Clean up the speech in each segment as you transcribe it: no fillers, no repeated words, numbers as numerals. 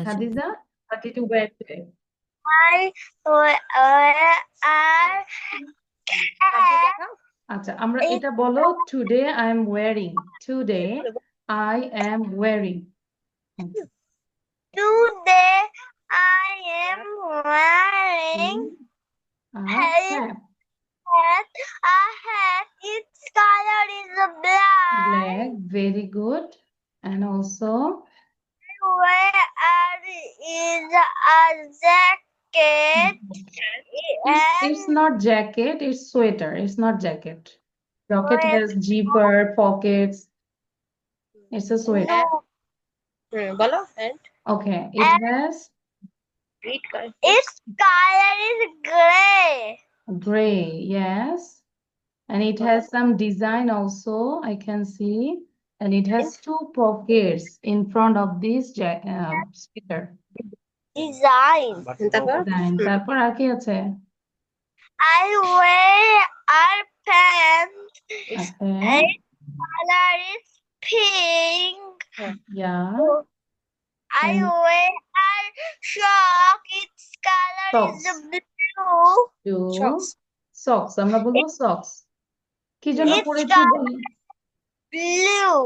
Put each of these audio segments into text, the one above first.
বলেছেন Khadija, what did you wear today? I wear আচ্ছা, আমরা এটা বলো, today I am wearing. Today I am wearing. today I am wearing A hat. cap. A hat. Its color is black. Black, very good. And also, Where is a jacket? it's not jacket, it's sweater. It's not jacket. Jacket Where- has zipper, pockets. It's a sweater. No, বলো and Okay, it has read কর its color is gray. gray, yes. And it has some design also, I can see. And it has two pockets in front of this sweater. Design. তারপর Design. তারপর আর কি আছে? I wear a pants. Okay. Its color is pink. Yeah. I And wear a sock. Its color Socks. is blue. two Socks. socks. আমরা বলবো socks. কি জন্য Its পরেছি color বলি? blue.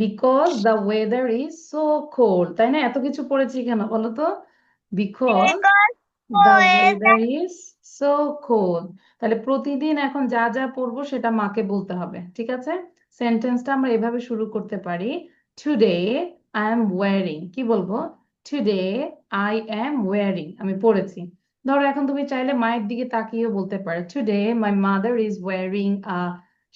Because the weather is so cold. তাই না? এত কিছু পড়েছি কেন বলো তো? Because Because the weather weather is so cold. তাহলে প্রতিদিন এখন যা যা পড়বো সেটা মাকে বলতে হবে। ঠিক আছে? সেন্টেন্সটা আমরা এভাবে শুরু করতে পারি। Today I am wearing. কি বলবো? Today I am wearing. আমি পড়েছি। ধরো এখন তুমি চাইলে মায়ের দিকে তাকিয়েও বলতে পারো। Today my mother is wearing a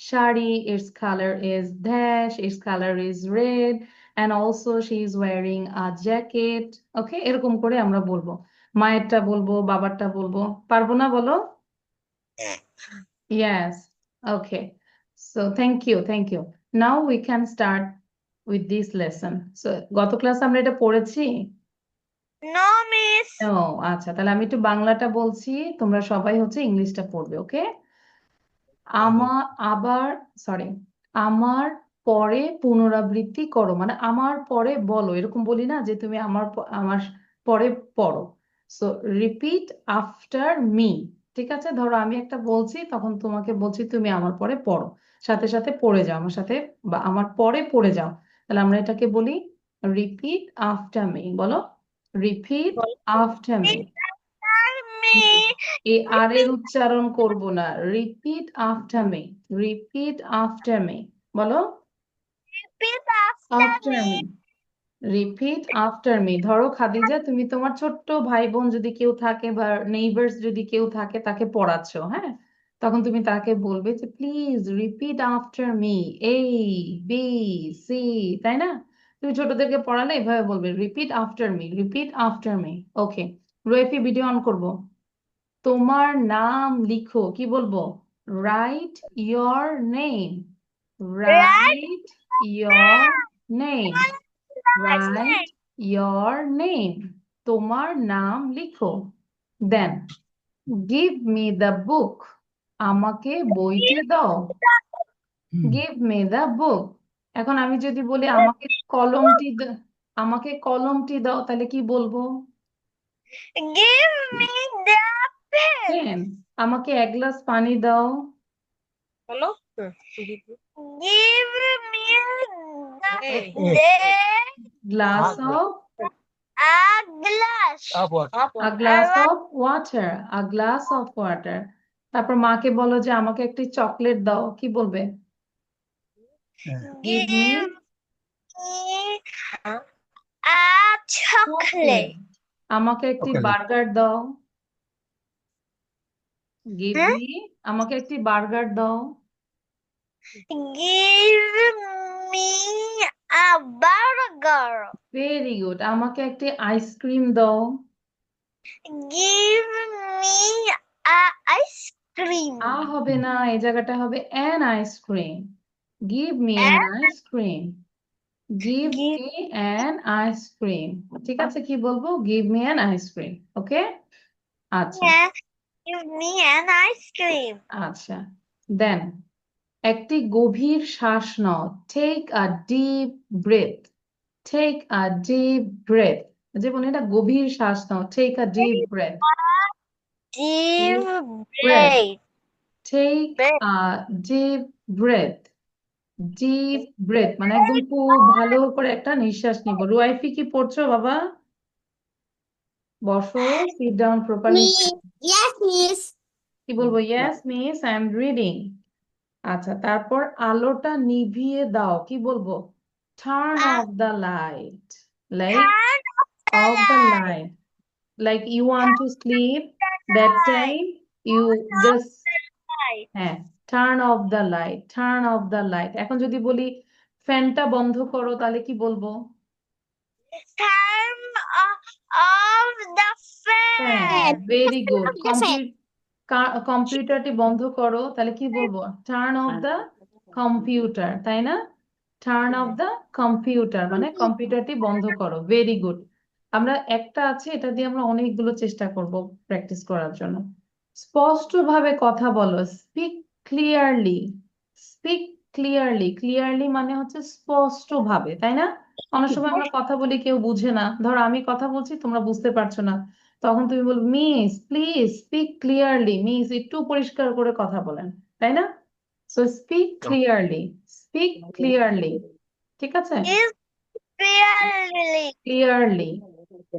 shari. Its color is dash. Its color is red. And also she is wearing a jacket. Okay? এরকম করে আমরা বলবো। মায়েরটা বলবো, বাবারটা বলবো, পারবো না বলো? Yes. Okay. So thank you. Now we can start with this lesson. So গত ক্লাস আমরা এটা পড়েছি? no miss. ও আচ্ছা, তাহলে আমি একটু বাংলাটা বলছি, তোমরা সবাই হচ্ছে ইংলিশটা পড়বে, ওকে? আমার পরে পুনরাবৃত্তি করো, মানে আমার পরে বলো, এরকম বলি না যে তুমি আমার পরে পড়ো। So repeat after me. ঠিক আছে, ধরো আমি একটা বলছি, তখন তোমাকে বলছি তুমি আমার পরে পড়ো, সাথে সাথে পড়ে যাও আমার সাথে, বা আমার পরে পড়ে যাও। তাহলে আমরা এটাকে বলি রিপিট আফটার মি। বলো রিপিট আফটার মি। Me. এই আর এর উচ্চারণ করব না, repeat after me. Repeat after me. বলো Repeat after after me. me. Repeat after me. ধরো খাদিজা, তুমি তোমার ছোট্ট ভাই বোন যদি কেউ থাকে বা নেইবার্স যদি কেউ থাকে তাকে পড়াচ্ছ, হ্যাঁ, তখন তুমি তাকে বলবে যে please repeat after me, A B C, তাই না? তুমি ছোটদেরকে পড়ালে এভাবে বলবে repeat after me, repeat after me. Okay, Ruaifi video on করবো। তোমার নাম লিখো, কি বলবো? Write your name. Write your name. Write your name. তোমার নাম লিখো। Then give me the book. আমাকে বইটি দাও। Give me the book. এখন আমি যদি বলি আমাকে কলমটি আমাকে কলমটি দাও, তাহলে কি বলবো? Give me the pen. Pen. আমাকে এক গ্লাস পানি দাও। বলো Give me Hey. the glass of a glass. a glass of water. A glass of water. তারপর মাকে বলো যে আমাকে একটি চকলেট দাও, কি বলবে? Give me Give me a chocolate. আমাকে একটি বার্গার দাও। Give me আমাকে একটি বার্গার দাও। Give me a burger. Very good. আমাকে একটি আইসক্রিম দাও। Give me a ice cream. হবে না, এই জায়গাটা হবে an ice-cream. Give me an ice-cream. Give me an ice-cream. ঠিক আছে, কি বলবো? Give me an ice-cream. ওকে, আচ্ছা Yeah, give me an ice cream. আচ্ছা। দেন একটি গভীর শ্বাস নাও। Take a deep breath. Take a deep breath. যেমন এটা গভীর শ্বাস নাও, take a deep breath, Deep breath, breath. Take Breath. A deep breath, deep breath মানে একদম খুব ভালো করে একটা নিঃশ্বাস নিব। রুয়াইফি কি পড়ছো বাবা? বসো, sit down properly. Yes, miss. কি বলবো? Yes miss, I am reading. আচ্ছা, তারপর আলোটা নিভিয়ে দাও, কি বলবো? Turn Uh, of the light, like turn of off the the light, like you want light. to sleep, Turn that the light. time you Turn off just the light. হ্যাঁ, turn off the light, turn off the light. এখন যদি বলি ফ্যানটা বন্ধ করো, তাহলে কি বলবো? Turn off the fan, fan. Very good. The fan. কম্পিউটারটি বন্ধ করো, তাহলে কি বলবো? টার্ন অফ দ্য কম্পিউটার, তাই না? টার্ন অফ দ্য কম্পিউটার মানে কম্পিউটারটি বন্ধ করো, ভেরি গুড। আমরা একটা আছে, এটা দিয়ে আমরা অনেকগুলো চেষ্টা করব প্র্যাকটিস করার জন্য। স্পষ্টভাবে কথা বলো, speak clearly, speak clearly. Clearly মানে হচ্ছে স্পষ্টভাবে, তাই না? অনেক সময় আমরা কথা বলি কেউ বুঝে না, ধরো আমি কথা বলছি তোমরা বুঝতে পারছো না, তখন তুমি বলবে miss please speak clearly, miss একটু পরিষ্কার করে কথা বলেন, তাই না? So speak clearly, speak clearly, ঠিক আছে? Is clearly. ক্লিয়ারলি।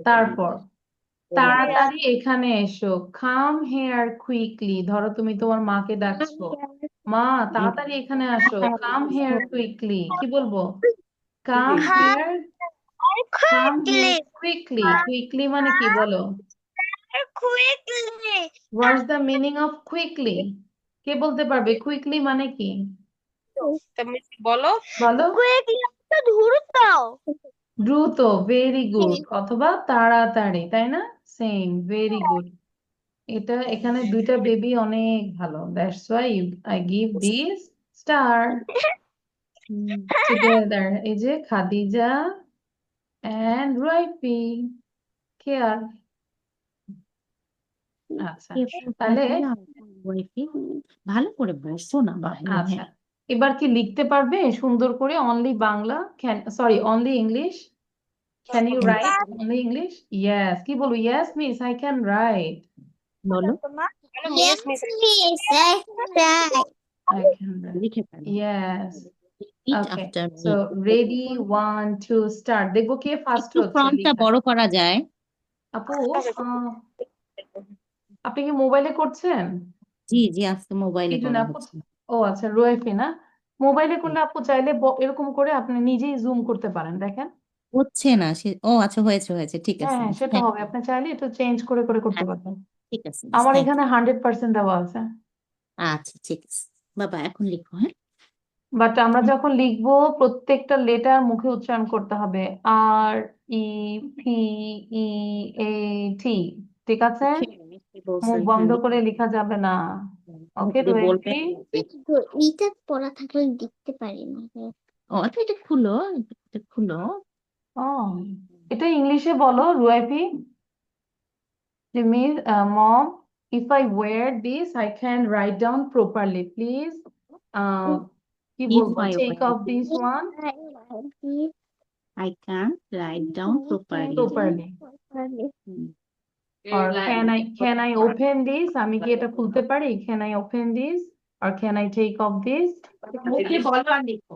তারপর Clear. তাড়াতাড়ি এখানে এসো, কাম হেয়ার কুইকলি। ধরো তুমি তোমার মাকে ডাকছো, মা তাড়াতাড়ি এখানে আসো, কাম হেয়ার কুইকলি। কি বলবো? Come Come here, come here quickly. Quickly. Quickly মানে কি বলো? Quickly. What's the meaning of quickly? কে বলতে পারবে কুইকলি মানে কি? তুমি বলো। বলো। Quickly. তো দ্রুত। দ্রুত, ভেরি গুড। অথবা তাড়াতাড়ি, তাই না? Same, very good. এটা এখানে দুইটা বেবি অনেক ভালো, that's why I give this star together. এই যে খাদিজা এন্ড রাইফি, কেয়ার। আচ্ছা, তাহলে ওয়াইফি ভালো করে বসো না বাবু। আচ্ছা, এবার কি লিখতে পারবে সুন্দর করে? Only Bangla, sorry only English. Can you write only English? Yes, কি বলবো? Yes miss I can write, বলো, বলো Yes, miss miss. Right. I can write, লিখে ফেলো। Yes. Repeat okay, after so me. Ready, 1 2 start. দেখবো কে ফার্স্ট একটু হচ্ছে ফ্রন্টটা লিখা। বড় করা যায়? আপু, আপনি কি মোবাইলে করছেন? জি জি, আজকে মোবাইলে এই জন্য করা আপু, হচ্ছে। ও আচ্ছা রোয়েফি না, মোবাইলে করলে আপু চাইলে এরকম করে আপনি নিজেই জুম করতে পারেন, দেখেন। হচ্ছে না সে, ও আচ্ছা, হয়েছে হয়েছে, ঠিক হ্যাঁ আছে। হ্যাঁ, সেটা হ্যাঁ, হবে, আপনি চাইলে একটু চেঞ্জ করে করে করতে আচ্ছা, পারবেন। ঠিক আছে, আমার থ্যাংক এখানে ইউ। 100% দেওয়া আছে। আচ্ছা, ঠিক আছে বাবা, এখন লিখো। হ্যাঁ, বাট আমরা যখন লিখবো প্রত্যেকটা লেটার মুখে উচ্চারণ করতে হবে, আর ই পি ই এ টি, ঠিক আছে? কি বলছেন? মুখ বন্ধ করে লেখা যাবে না। মুখ ওকে দিয়ে রোয়েফি? বলবেন। এইটা পড়া থাকলে দেখতে পারি না। ও আচ্ছা, এটা খুলো, এটা খুলো। ও, এটা ইংলিশে বলো রুয়াইফি, যে miss mom, if I wear this I can write down properly please, কি ইফ বলবো? I take wear off this one I can write down properly. properly, or can I open this? আমি কি এটা খুলতে পারি? Can I open this or can I take off this? মুখে বলো আর লিখো।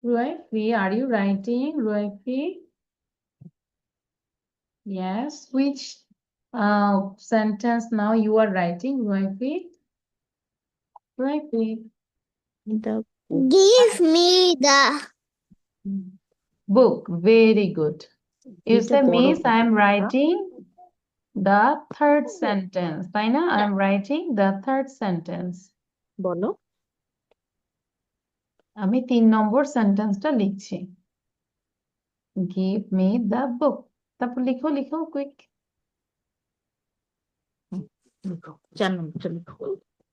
Ruaifi, are you writing? Ruaifi? Yes. Which sentence now you are writing, Ruaifi? Ruaifi. The Give me the Book. Very good. You এটা say, বড় Miss, I am book, writing the third sentence. তাই না? I am writing the third sentence. বলো। আমি 3 নম্বর সেন্টেন্সটা লিখছি। Give me the book. তারপর লিখো লিখো কুইক। লিখো 4 নম্বরটা লিখো।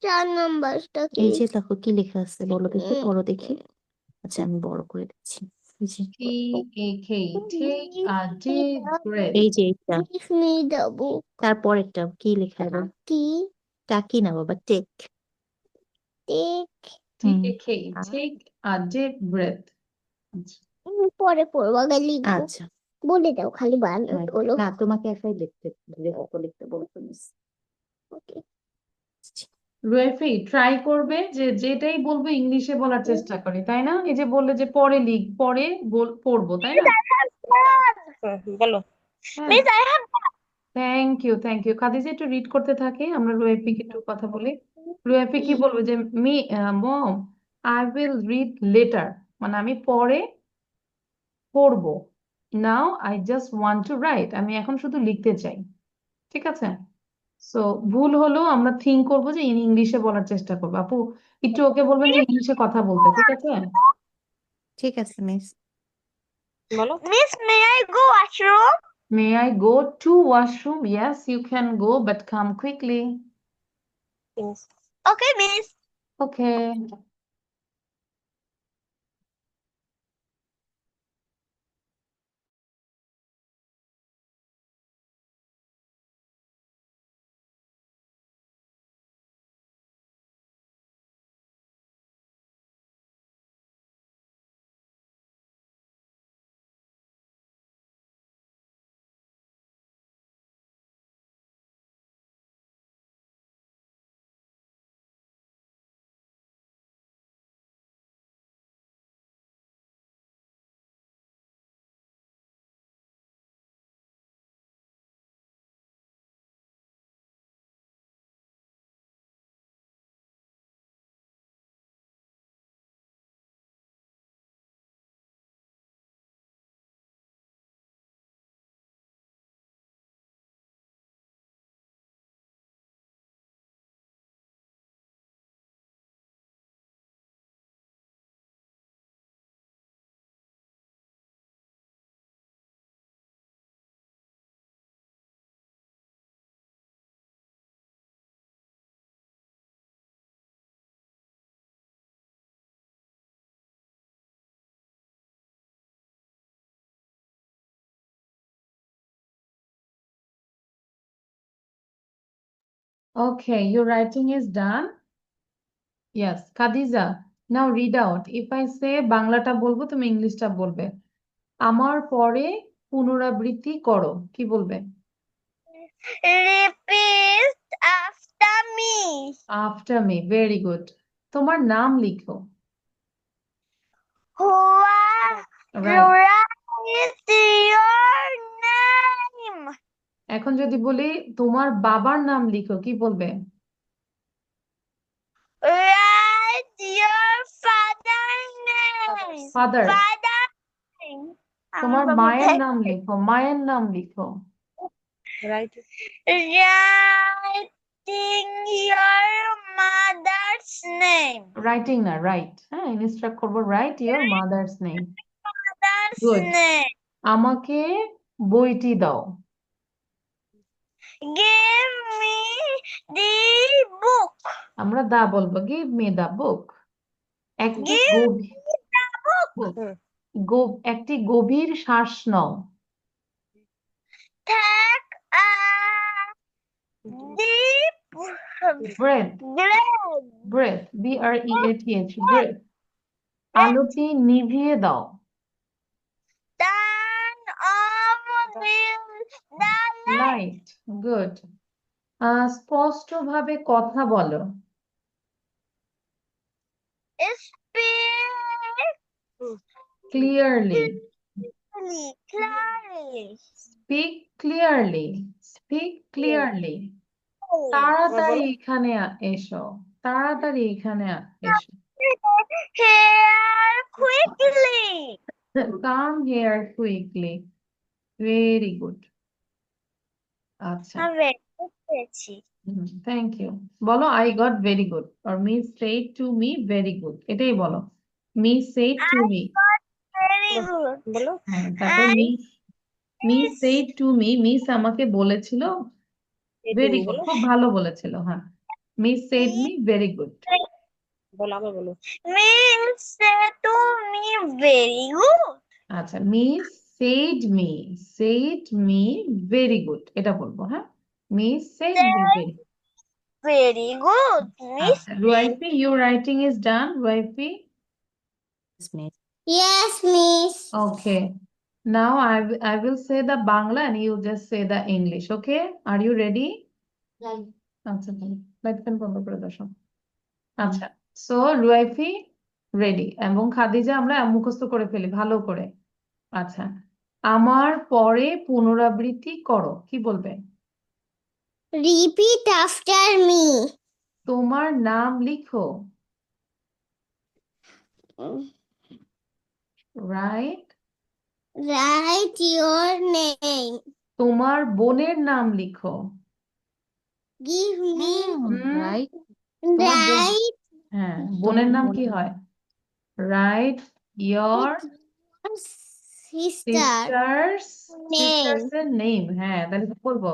4 নম্বরটা কি? এই যে দেখো কি লেখা আছে বলো দেখি, পড়ো দেখি। আচ্ছা আমি বড় করে দিচ্ছি। এই যে T-A-K. Take a deep breath. এই যে এইটা, Give me the book. তারপরেরটা কি লেখা আছে? কি? টাকি না বাবা, take. Take. T-A-K. Take a deep breath. আচ্ছা। পরে পড়বো, আগে লিখবো। আচ্ছা বলে দাও খালি বানানগুলো। না, তোমাকে একাই লিখতে বলছো মিস। Okay. রুয়েফি ট্রাই করবে যে যেটাই বলবো ইংলিশে বলার চেষ্টা করি, তাই না? এই যে বললে যে পরে লিখ, পরে পড়বো, তাই না? বলো। হ্যাঁ, Miss, I have thank you thank you. Khadija একটু রিড করতে থাকে, আমরা রুয়েফিকে একটু কথা বলি। রুয়েফি কি বলবো যে মম, আই উইল রিড লেটার, মানে আমি পরে পড়বো। Now I just want to right, আমি এখন শুধু লিখতে চাই। ঠিক আছে? সো ভুল হলেও আমরা থিঙ্ক করবো যে ইংলিশে বলার চেষ্টা করবো। আপু একটু ওকে বলবেন যে ইংলিশে কথা বলতে, ঠিক আছে? ঠিক আছে মিস। বলো। Miss, may I go washroom? May I go to washroom? Yes, you can go, but come quickly. Okay, Miss. Okay. Okay, your writing is done. Yes, Khadija. Now read out. If I say বাংলাটা বলবো, তুমি ইংলিশটা বলবে। আমার পরে পুনরাবৃত্তি করো, কি বলবে? Repeat after me. After me. Very good. তোমার নাম লিখো। Right. Write your name. এখন যদি বলি তোমার বাবার নাম লিখো, কি বলবে? Write your father's name. Father. Father name. তোমার মায়ের নাম লিখো, মায়ের নাম লিখো। Right. Writing your mother's name. Writing না, রাইট। হ্যাঁ, ইনস্ট্রাক্ট করবো, right your mother's name. Mother's Good. name. আমাকে বইটি দাও। Give me the book. আমরা দা বলবো, গিভ মি দা বুক। একটি Give me the book. একটি গভীর শ্বাস নাও। Take a deep Breath, breath. B-R-E-A-T-H, breath. আলোটি নিভিয়ে দাও। Turn off the light, good. স্পষ্টভাবে কথা বলো। speak clearly. Clearly. Speak clearly. Speak clearly. তাড়াতাড়ি এখানে এসো। তাড়াতাড়ি এখানে এসো। Here quickly. Come here quickly. Very good. আচ্ছা। আমি পেয়েছি। Thank you. বলো I got very good or Miss said to me very good. এটাই বলো। Miss said to me. Very good. বলো হ্যাঁ, তারপর I Miss said to me. Miss আমাকে বলেছিল এই very তুমি good. বলো খুব ভালো বলেছিল। হ্যাঁ, Miss said me very good. বলো আবার বলো means say to me very good. আচ্ছা, Miss said me very good. এটা বলবো। হ্যাঁ, Miss said me very good. Very good. Miss. আচ্ছা, Ruaifi, your writing is done, Ruaifi? Yes, miss. Yes, miss. Okay. Now I will say the Bangla and you just say the English. Okay? Are you ready? আচ্ছা, light fan বন্ধ করে দাও সব। আচ্ছা, so রুয়াইফি ready এবং খাদিজা আমরা মুখস্থ করে ফেলি ভালো করে। আচ্ছা, আমার পরে পুনরাবৃত্তি করো। কি বলবে? Repeat after me. তোমার নাম লিখো। রাইট। Write your name. তোমার বোনের নাম লিখো। Give me. Right. তোমার বোন, Write হ্যাঁ, বোনের নাম কি হয়? Right your sister. Sisters Name. এর নেম। হ্যাঁ, তাহলে কি বলবো?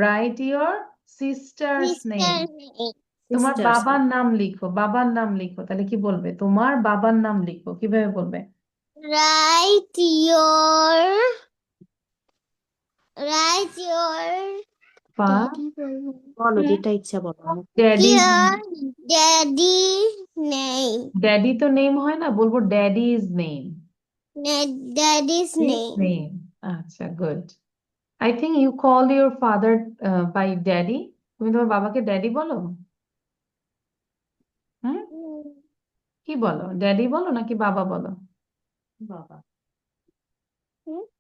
Write your sisters name. Sister name. তোমার Sisters. বাবার নাম লিখো। বাবার নাম লিখো। তাহলে কি বলবে? তোমার বাবার নাম লিখো। কিভাবে বলবে? Write your. Write your. পা বলো যেটা ইচ্ছা বলো। Daddy. Your daddy name. Daddy তো নেম হয় না, বলবো ড্যাডিজ name. Daddy's His name. name. আচ্ছা, good. I think you call your father by daddy. তুমি তোমার বাবাকে ড্যাডি বলো? হুম, কি বলো? ড্যাডি বলো নাকি বাবা বলো? বাবা।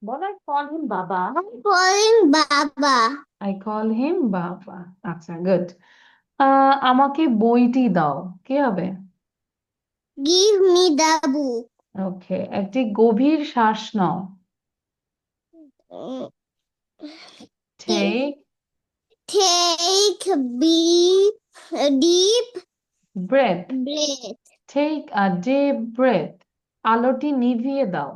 বলো I call him বাবা। I'm calling Baba. I call him বাবা। আচ্ছা, গুড। আমাকে বইটি দাও। কি হবে? Give me the book. ওকে, একটি গভীর শ্বাস নাও। Take Take deep breath. breath. Take a deep breath. আলোটি নিভিয়ে দাও।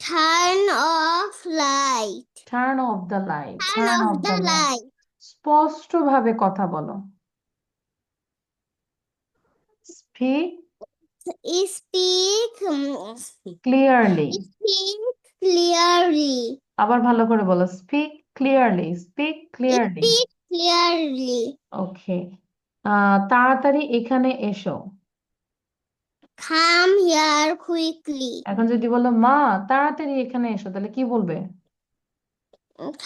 Turn off light. Turn off the light. Turn Turn off off the the light. light. স্পষ্টভাবে কথা বলো। Speak Speak clearly. clearly. আবার ভালো করে বলো। Speak clearly. Speak clearly. Speak clearly. ওকে। তাড়াতাড়ি এখানে এসো। Come here quickly. এখন যদি বলো মা তাড়াতাড়ি এখানে এসো, তাহলে কি বলবে?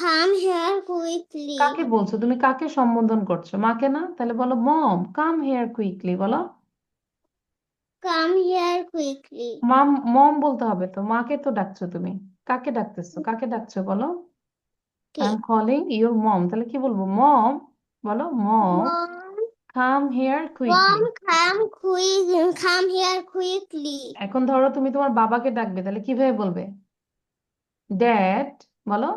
Come here quickly. কাকে বলছো? তুমি কাকে সম্বোধন করছো? মাকে না? তাহলে বলো মম কাম হেয়ার কুইকলি। বলো Come here quickly. মম বলতে হবে তো, মাকে তো ডাকছো তুমি। কাকে ডাকতেছো? কাকে ডাকছো বলো? I am calling your mom. তাহলে কি বলবো? মম, বলো mom Mom, come here quickly. Mom, come here quickly. এখন ধরো তুমি তোমার বাবাকে ডাকবে, তাহলে কিভাবে বলবে? ড্যাড, বলো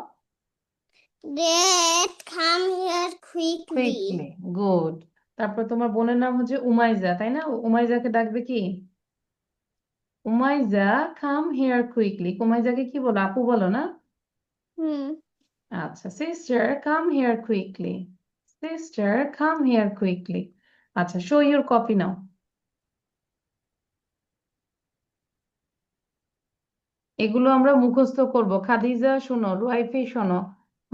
Dad, come here quickly. Quickly. Good. তারপর তোমার বোনের নাম হচ্ছে উমাইজা, তাই না? উমাইজাকে ডাকবে কি? উমাইজা কাম হেয়ার কুইকলি। উমাইজাকে কি বলো? আপু বলো না? Hmm. আচ্ছা, sister come here quickly. Sister come here quickly. আচ্ছা, শো ইউর কপি নাও। এগুলো আমরা মুখস্থ করব। খাদিজা শোনো, রুয়াইফি শোনো,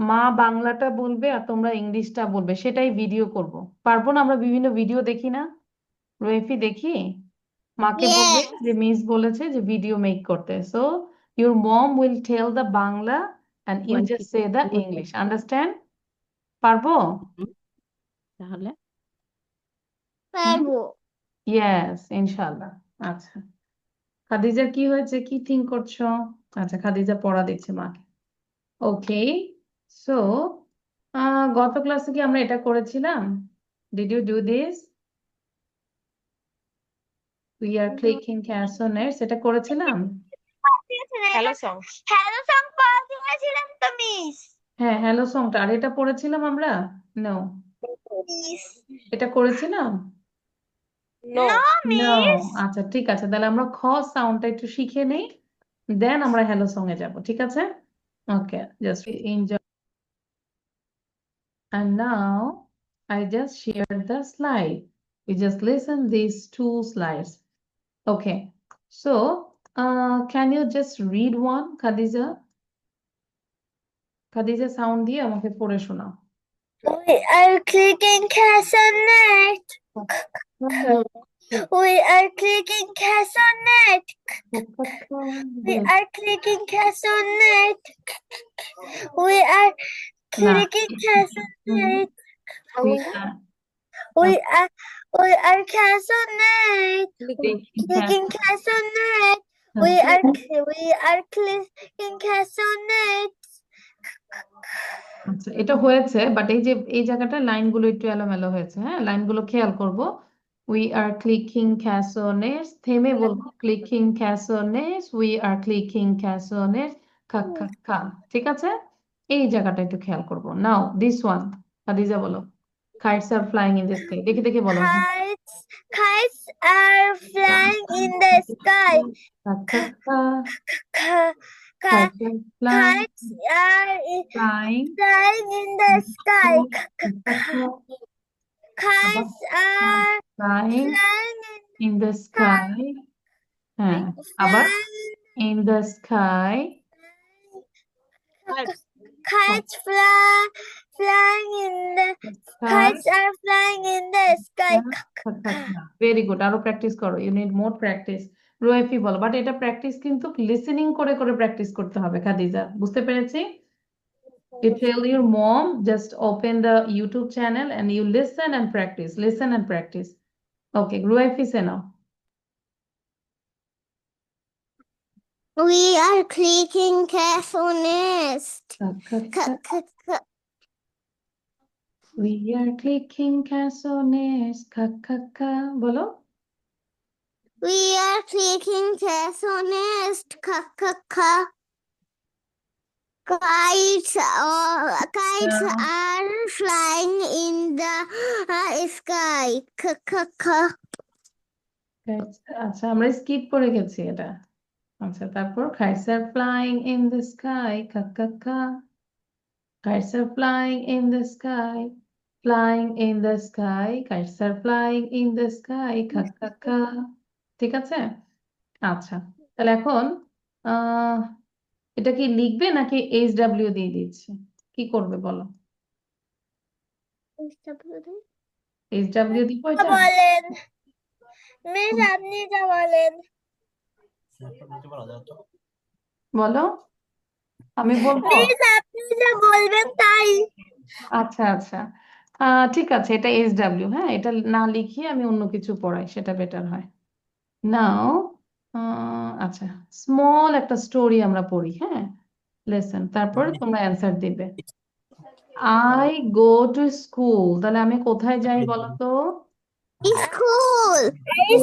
মা বাংলাটা বলবে আর তোমরা ইংলিশটা বলবে, সেটাই ভিডিও করব। পারবো না? আমরা বিভিন্ন ভিডিও দেখি না রুয়াইফি? দেখি। মাকে বলবে Yes. যে মিস বলেছে যে ভিডিও মেক করতে। So your mom will tell the Bangla and you One just fifty say the two English. Understand? পারবো? তাহলে পারবো। Yes, ইনশাল্লাহ। আচ্ছা, খাদিজার কি হয়েছে, কি থিঙ্ক করছো? আচ্ছা, খাদিজা পড়া দিচ্ছে মাকে। ওকে, সো গত ক্লাসে কি আমরা এটা করেছিলাম? Did you do this? We are clicking castanets, এটা করেছিলাম? Hello song. হ্যালো সং পড়া দিয়েছিলাম তো মিস। হ্যাঁ, হ্যালো সংটা। আর এটা পড়েছিলাম আমরা? নো, মিস এটা করেছিলাম? নো। No no. মিস। আচ্ছা, ঠিক আছে, তাহলে আমরা খ সাউন্ডটা একটু শিখে নেই, দেন আমরা হ্যালো সং এ যাব, ঠিক আছে? Okay, just enjoy. And now I just shared the slide. We just listen these two slides. Okay. So, can you just read one, Khadija? Khadija, sound দিয়ে আমাকে পড়ে শোনাও। We are clicking cassonette. We are clicking cassonette. We Good. are clicking cassonette. We are না, clicking cassonette. we are We are cassonette. Clicking clicking cassonette. We are clicking cassonette. আচ্ছা, এটা হয়েছে, but এই যে এই জায়গাটা লাইনগুলো একটু এলোমেলো হয়েছে, হ্যাঁ, লাইনগুলো খেয়াল করব। উই আর ক্লিকিং ক্যাসোনেস, থেমে বলবো ক্লিকিং ক্যাসোনেস, উই আর ক্লিকিং ক্যাসোনেস, খা খা খা, ঠিক আছে? এই জায়গাটা একটু খেয়াল করব। নাও দিস ওয়ান, খাদিজা বলো। Kites are flying in the sky, দেখে দেখে বলো। Kites are flying in the sky. খা খা খা, Kites kites are flying, are flying, flying in the sky. খা খা খা, আবার Kites are flying flying in the sky, হ্যাঁ, আবার in the sky, Kites flying in the sky, kites are flying in the sky. Very good, আরো practice করো, you need more practice. রুয়াইফি বলো, but এটা প্র্যাকটিস কিন্তু লিসেনিং করে করে practice করতে হবে খাদিজা, বুঝতে পেরেছি? You tell your mom, just open the YouTube channel and you listen and practice, listen and practice. Okay, Ruaifi, say now. We are clicking cassonest. We are clicking cassonets, ka, bolo. We are clicking cassonest. Kites are flying in the sky. আচ্ছা, আমরা skip করে গেছি এটা। আচ্ছা, তারপর kites are flying in the sky, ka. Kites are flying in the sky, flying in the sky, kites are flying in the sky, ka. ঠিক আছে? আচ্ছা, তাহলে এখন এটা কি লিখবে নাকি HW দিয়ে দিচ্ছে? কি করবে বলো? HW দিব এটা? বলেন মিস, আপনি যা বলেন। বলো, আমি বলবো? মিস, আপনি যা বলবেন তাই। আচ্ছা আচ্ছা, ঠিক আছে, এটা HW, হ্যাঁ, এটা না লিখিয়ে আমি অন্য কিছু পড়াই, সেটা বেটার হয়। নাও আচ্ছা, স্মল একটা স্টোরি আমরা পড়ি, হ্যাঁ, লেসন, তারপরে তোমরা অ্যান্সার দিবে। আই গো টু স্কুল, তাহলে আমি কোথায় যাই বলো তো? School.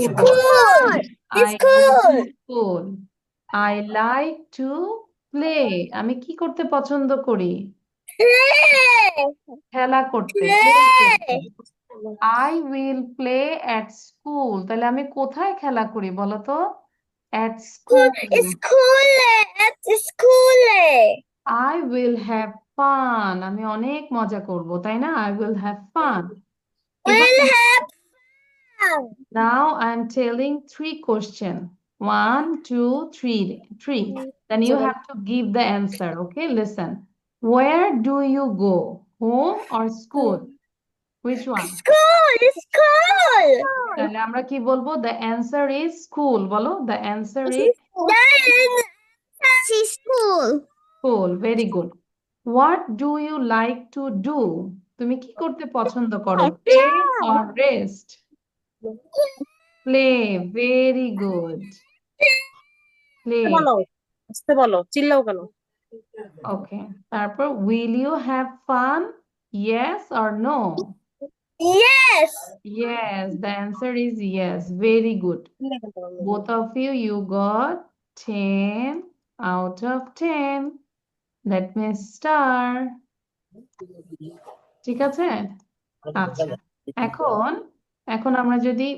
School. I go school. to school. I like to play. আমি কি করতে পছন্দ করি? খেলা করতে। I will play at school. তাহলে আমি কোথায় খেলা করি বলো তো? At school. স্কুলে। স্কুলে। I will have fun. আমি অনেক মজা করব, তাই না? I will have fun. এবার Will have fun. now I'm telling 3 questions. 1, 2, 3. Then you have to give the answer. Okay, listen. Where do you go? Home or school? Which one? School. School. তাহলে আমরা কি বলবো? The answer is school. বলো, the answer is School. school. Very good. What do you like to do? তুমি কি করতে পছন্দ করো? Play or rest? Play. Very good. play. বলো আস্তে বলো চিল্লাও কেন Okay. তারপর will you have fun? Yes or no? Yes. Yes, the answer is yes. Very good. Both of you got 10 out of 10. Let me star. ঠিক আছে? আচ্ছা। এখন এখন আমরা যদি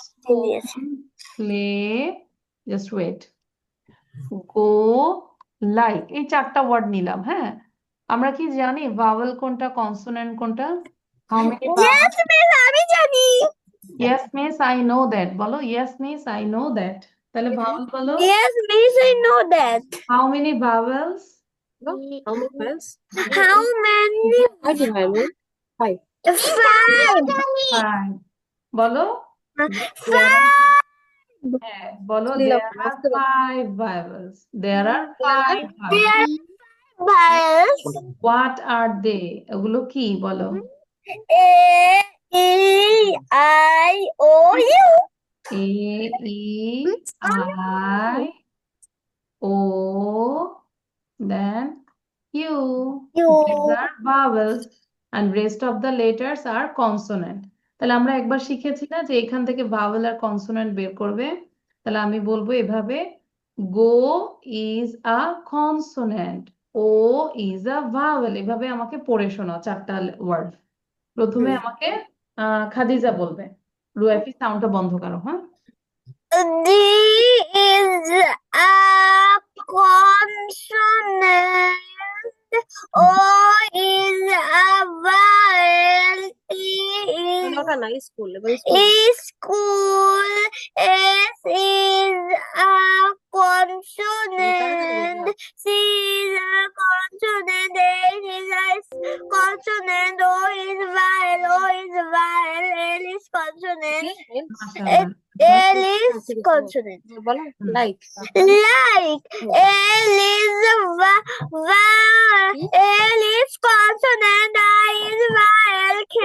school, play, just wait. Go, like এই চারটা ওয়ার্ড নিলাম, হ্যাঁ? আমরা কি জানি ভাওয়েল কোনটা কনসোনেন্ট কোনটা? How many vowels? Yes, miss, আমি জানি। Yes, miss, I know that. বলো yes, miss, I know that. তাহলে ভাওয়েল বলো। Yes, miss, I know that. How many vowels? How many vowels? How many? Five vowels. Five. Five. Five. বলো। Five. হ্যাঁ, বলো চিল্লাও there কেন? are আস্তে বলো। five vowels. There are five There vowels. are vowels. What are they? এগুলো কি বলো? A, E, I, O, U. A, E, I, O, then U. These U. are vowels and rest of the letters are consonant. তাহলে আমরা একবার শিখেছি না যে এখান থেকে ভাওয়েল আর কনসোনেন্ট বের করবে। তাহলে আমি বলবো এভাবে go is a consonant, O is a vowel। এভাবে আমাকে পড়ে শোনাও চারটা ওয়ার্ড। প্রথমে আমাকে খাদিজা বলবে। রুয়াফি সাউন্ডটা বন্ধ করো, হ্যাঁ? D is a consonant. O is a vowel. T is ওটা না স্কুল এবার school school. S is a consonant. C is a consonant. H is a consonant. O is vowel. O is vowel. L is consonant. মাশাআল্লাহ। L is consonant. বলো like Like L is vowel. L is consonant. I is vowel. K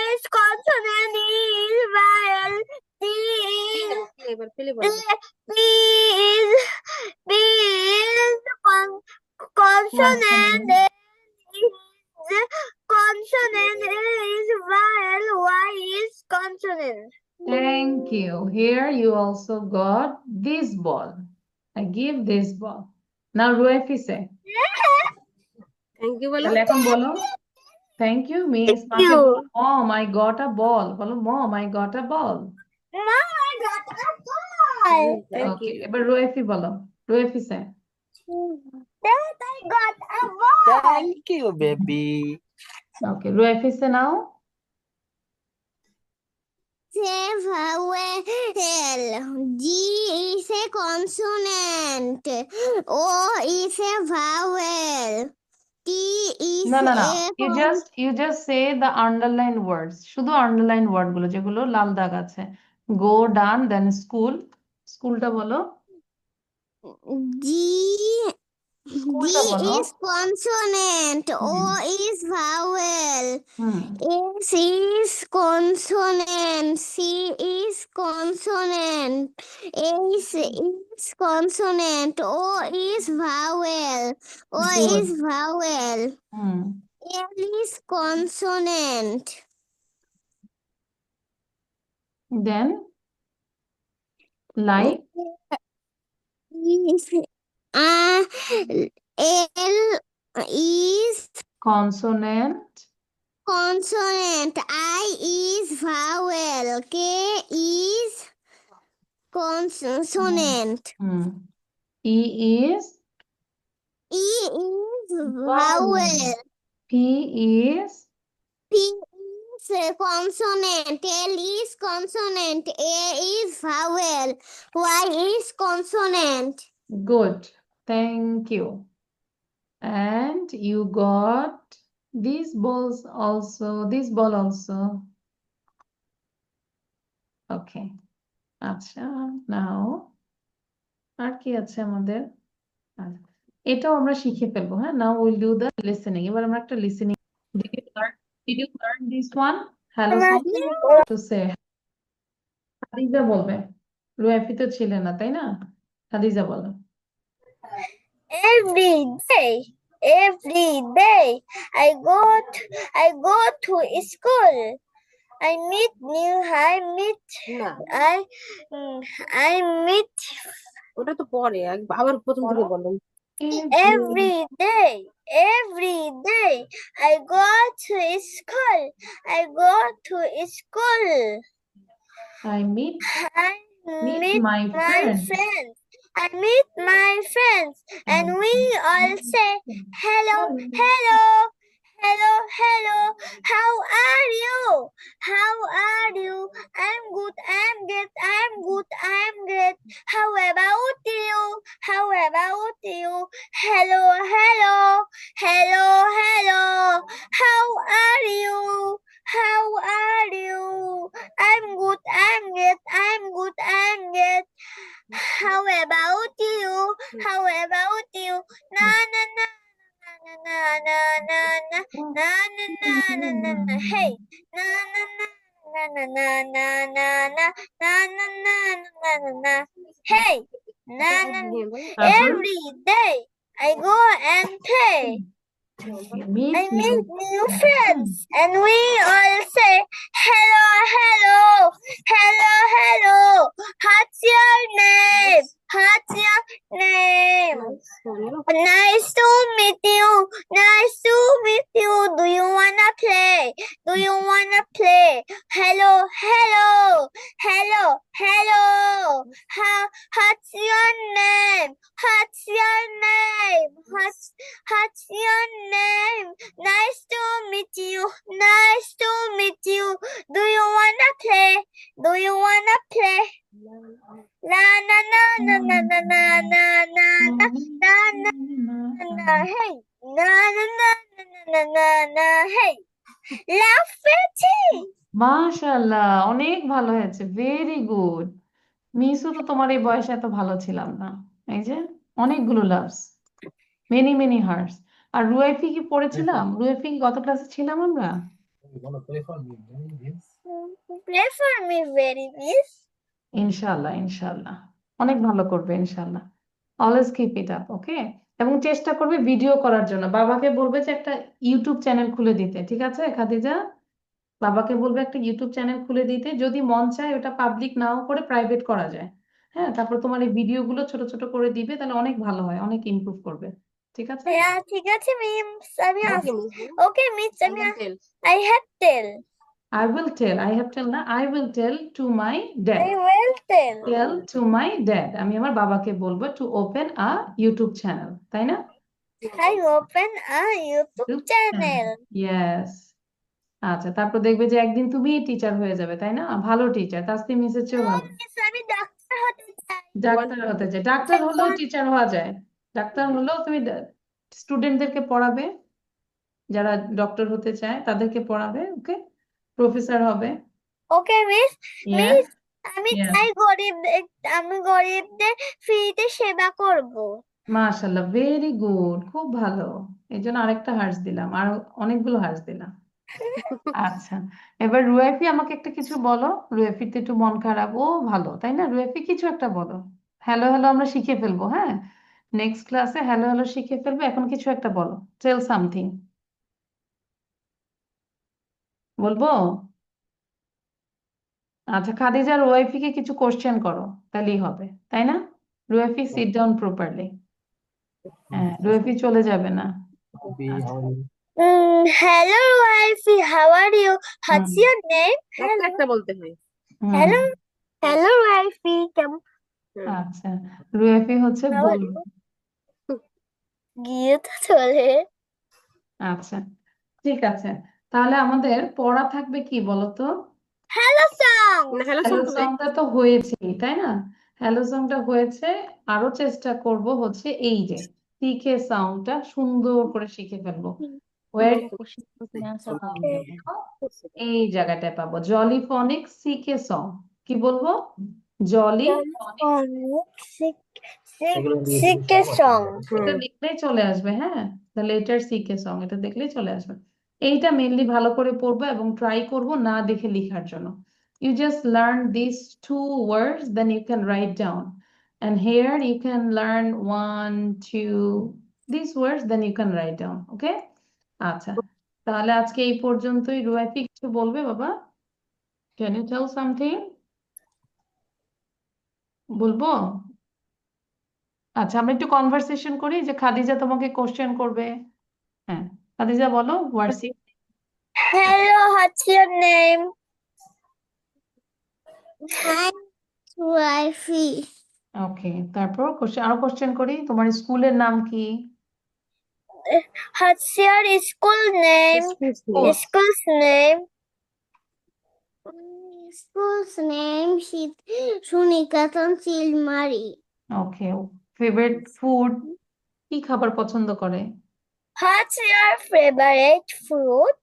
is consonant. E is vowel. T is এবার ফেলে বলো P is consonant. N is consonant. A is vowel. Y is consonant. Thank you. Here you also got this ball. I give this ball. Now Ruefi say. Thank you বলো তাহলে এখন বলো thank you miss Thank মাকে you. বলো mom I got a ball। বলো mom I got a ball। Mom, I got a ball. Thank Okay, you এবার রুয়েফি বলো। রুয়েফি say. Dad, I got a ball. Thank you, baby. Okay, রুয়েফি say now. Say vowel. G is a consonant. O is a vowel. T is No, no, no. a You just say the underlined words. শুধু underlined word গুলো যেগুলো লাল দাগ আছে। Go, done, then school. স্কুলটা বলো। G. D স্কুলটা বলো। is consonant. O is vowel. Hmm. S is consonant. C is consonant. H is consonant. O is vowel. O Good. is vowel. Hmm. L is consonant. Then like L is consonant. consonant. I is vowel. K is consonant. Hmm. E is E is vowel. P is P is a consonant. L is consonant. A is vowel. Y is consonant. good. Thank you. And you got these balls also, this ball also. Okay. আচ্ছা, now আর কি আছে আমাদের? আচ্ছা, এটাও আমরা শিখে ফেলবো, হ্যাঁ? Now we'll do the listening. এবার আমরা একটা listening. Did you learn this one? Hello, song to say. Khadija বলবে। রুয়াফি তো ছিলে না, তাই না? খাদিজা বলো। Every day I go to school. I meet না I I meet ওটা তো পরে আবার প্রথম থেকে বলো। every day. I go to school. I go to school. I meet I meet my my friends. friends. I meet my friends, and we all say hello, hello, hello, hello. How are you? How are you? I'm good. I'm great. I'm good. I'm great. How about you? How about you? Hello, hello, hello, hello. How are you? How are you? I'm good. I'm great. I'm good. I'm great. How about you? How about you? Na na na na na na na na na na na na na na. Hey, na na na na na na na na na na na na na na. Hey, na na. হ্যাঁ বলো। তারপর Every day I go and play. meet I new meet new friends, and we all say hello, hello, hello, hello. What's your name? What's your name? বলো। Nice to meet you. Nice to meet you. Do you wanna play? Do you wanna play? Hello, hello, hello, hello. What's your name? What's your name? What's your name? Nice to meet you. Nice to meet you. Do you wanna play? Do you wanna play? Na na na na na na na na na na na na na hey na na na na na na na hey laugh পেয়েছি মাশাআল্লাহ, অনেক ভালো হয়েছে, very good. Miso তো তোমার এই বয়সে এত ভালো ছিলাম না। এই যে অনেকগুলো লাভস, মেনি মেনি হার্টস। আর রুয়াইফি কি পড়েছিলাম? রুয়াইফি কি গত ক্লাসে ছিলাম আমরা? pray for me very miss ইনশাআল্লাহ, ইনশাআল্লাহ অনেক ভালো করবে ইনশাআল্লাহ। অলওয়েজ কিপ ইট আপ, ওকে? এবং চেষ্টা করবে ভিডিও করার জন্য। বাবাকে বলবে যে একটা ইউটিউব চ্যানেল খুলে দিতে, ঠিক আছে খাদিজা? বাবাকে বলবে একটা ইউটিউব চ্যানেল খুলে দিতে, যদি মন চায় ওটা পাবলিক নাও করে প্রাইভেট করা যায়। হ্যাঁ, তারপর তোমার এই ভিডিওগুলো ছোট ছোট করে দিবে, তাহলে অনেক ভালো হয়, অনেক ইমপ্রুভ করবে, ঠিক আছে? হ্যাঁ ঠিক আছে মিস আমি ওকে মিস ওকে মিস I আমি will tell. I have tell I will tell, I have tell না, I will tell to my I dad. will tell Tell to my dad, আমি আমার বাবাকে বলবো to open a YouTube channel, তাই না? I open a YouTube YouTube channel Yes. আচ্ছা, তারপর দেখবে যে একদিন তুমি টিচার হয়ে যাবে, তাই না? ভালো টিচার, তাসনিম মিসের চেয়েও ভালো। মিস আমি ডাক্তার হতে চাই ডাক্তার হতে চাই, ডাক্তার হলেও টিচার হওয়া যায়। ডাক্তার হলেও তুমি স্টুডেন্টদেরকে পড়াবে, যারা ডক্টর হতে চায় তাদেরকে পড়াবে, ওকে? প্রফেসর হবে। ওকে মিস Yeah, মিস আমি yeah. চাই আমি গরিবদের ফ্রিতে সেবা করব মাশাআল্লাহ, ভেরি গুড, খুব ভালো। এই জন্য আরেকটা হার্স দিলাম, আর অনেকগুলো হার্স দিলাম। আচ্ছা, এবার রুয়াইফি আমাকে একটা কিছু বলো। রুয়াইফির তো একটু মন খারাপ, ও ভালো তাই না? রুয়াইফি কিছু একটা বলো। হ্যালো হ্যালো আমরা শিখে ফেলবো, হ্যাঁ? নেক্সট ক্লাসে হ্যালো হ্যালো শিখে ফেলবো, এখন কিছু একটা বলো। Tell something. বলবো? আচ্ছা, খাদিজার ওয়াইফিকে কিছু কোশ্চেন করো, তাহলেই হবে, তাই না? রুয়াইফি সিট ডাউন প্রপারলি। হ্যাঁ, রুয়াইফি চলে যাবে না। আচ্ছা। hello wifey how are you what's hmm your name একটা একটা বলতে হয়। হুম hello hello wifey কেমন হুম। আচ্ছা, রুয়াইফি হচ্ছে How are বলবে। গিয়ে তো চলে আচ্ছা, ঠিক আছে, তাহলে আমাদের পড়া থাকবে কি বলতো? hello song না হ্যালো হ্যালো সং তো নাই। সংটা তো হয়েছেই, তাই না? হ্যালো সংটা হয়েছে, আরো চেষ্টা করব হচ্ছে এই যে শিখে সাউন্ডটা সুন্দর করে শিখে ফেলবো। ওয়ার এই জায়গাটায় পাবো জলি ফনিক সিকে সং। কি বলবো? জলি সিকে song এটা লিখলেই চলে আসবে, হ্যাঁ? দ্য লেটার সিকে সং, এটা দেখলেই চলে আসবে। এইটা মেইনলি ভালো করে পড়বো এবং ট্রাই করব না দেখে লেখার জন্য। You just learn these two words, then you can write down. And here you can learn 1, 2, these words, then you can write down. Okay? আচ্ছা, তাহলে আজকে এই পর্যন্তই। রুয়াইফি কিছু বলবে বাবা? Can you tell something? বলবো? আচ্ছা, আমরা একটু কনভারসেশন করি, যে খাদিজা তোমাকে কোশ্চেন করবে। হ্যাঁ, খাদিজা বলো, হোয়াটস ইট? Hello, what's your name? Hi, Wifey. ওকে, তারপর আরো কোশ্চেন করি, তোমার স্কুলের নাম কি? What's your school name? School. School's name? School's name is Sunikatan Silmari. Okay, favourite food, কি খাবার পছন্দ করে? What's your favorite fruit?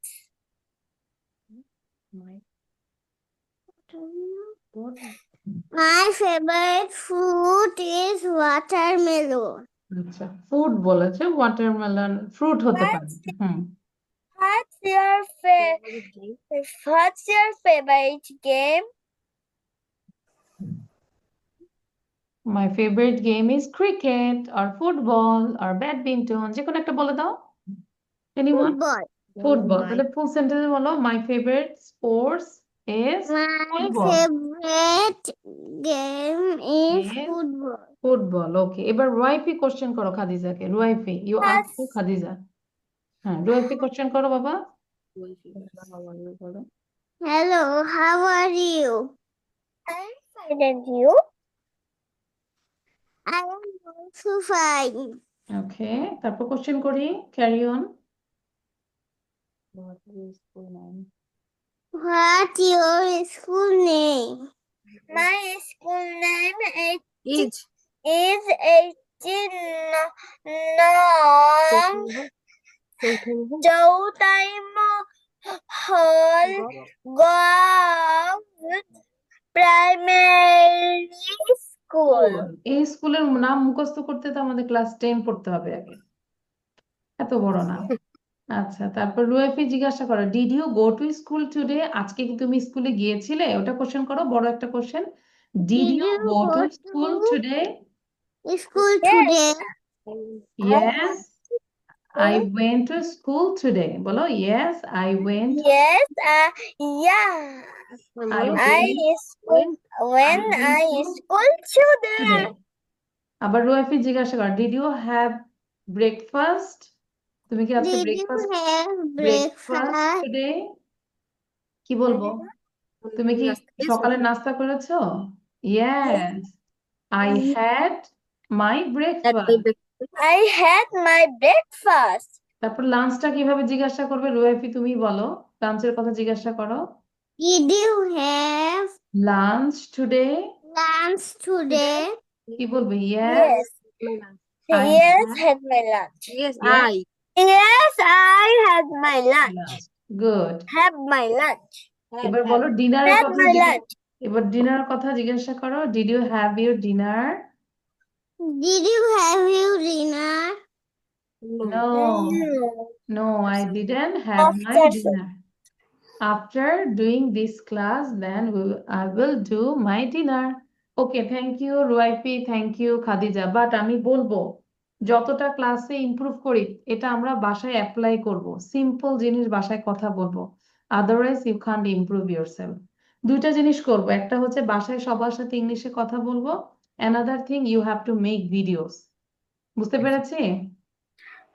My favorite fruit is watermelon. আচ্ছা, ফুড বলেছে, ওয়াটারমেলন ফ্রুট হতে পারে। হুম, What's your favorite game? My favourite game is cricket আর ফুটবল আর ব্যাডমিন্টন, যে কোনো একটা বলে দাও। এনিওয়ান? Football. ফুটবল। তাহলে ফুল সেন্টেন্সে বলো, my favourite sports is My football. favorite game is Yes. football. Football. Okay, এবার রুয়াইফি কোশ্চেন করো খাদিজাকে। Ruaifi, you ask to Khadija. হ্যাঁ, রুয়াইফি কোশ্চেন করো বাবা। Hello, how are you? I'm fine, and you? I am also fine. ওকে, তারপর question করি, carry on. What's your school name? My school name Is. is 18 Nong Joutaimo Hall Gov Primary School. এই স্কুলের নাম মুখস্থ করতে তো আমাদের ক্লাস 10 পড়তে হবে আগে, এত বড় নাম। আচ্ছা, তারপর রুয়াইফি জিজ্ঞাসা করো, did you go to school today? আজকে কি তুমি স্কুলে গিয়েছিলে? ওটা কোশ্চেন করো, বড় একটা question. Did you go to school today? School today? Yes, I went to school today. বলো, yes I went Yes, yeah. I I school when I I went to school today. Today. আবার রুয়াইফি জিজ্ঞাসা করো, did you have breakfast? তুমি কি আজকে Did you breakfast have breakfast breakfast? Today? কি বলবো? তুমি কি সকালে নাস্তা করেছো? Yes, I had my breakfast. I had my breakfast. তারপর লাঞ্চটা কিভাবে জিজ্ঞাসা করবে? রুয়াইফি তুমি বলো, লাঞ্চের কথা জিজ্ঞাসা করো। Did you have lunch today? lunch today? কি বলবে? Yes, I Yes, had- had my lunch. Yes, Yes. I. Yes, I had my lunch. Good. Have my lunch. এবার বলো ডিনারের Had কথা my lunch. এবার ডিনার কথা জিজ্ঞাসা করো, did you have your dinner? Did you have your dinner? No, no, I didn't have my After- dinner. After doing this class, then I will do my dinner. Okay, thank you, Ruaifi, thank you, Khadija. But আমি বলবো, যতটা ক্লাসে improve করি, এটা আমরা বাসায় apply করব। Simple জিনিস বাসায় কথা বলবো। Otherwise you can't improve yourself. দুইটা জিনিস করব, একটা হচ্ছে বাসায় সবার সাথে ইংলিশে কথা বলবো, another thing you have to make videos. বুঝতে পেরেছি?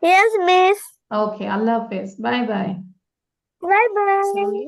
Yes, miss. ওকে, আল্লাহ হাফেজ, বাই বাই। Bye bye.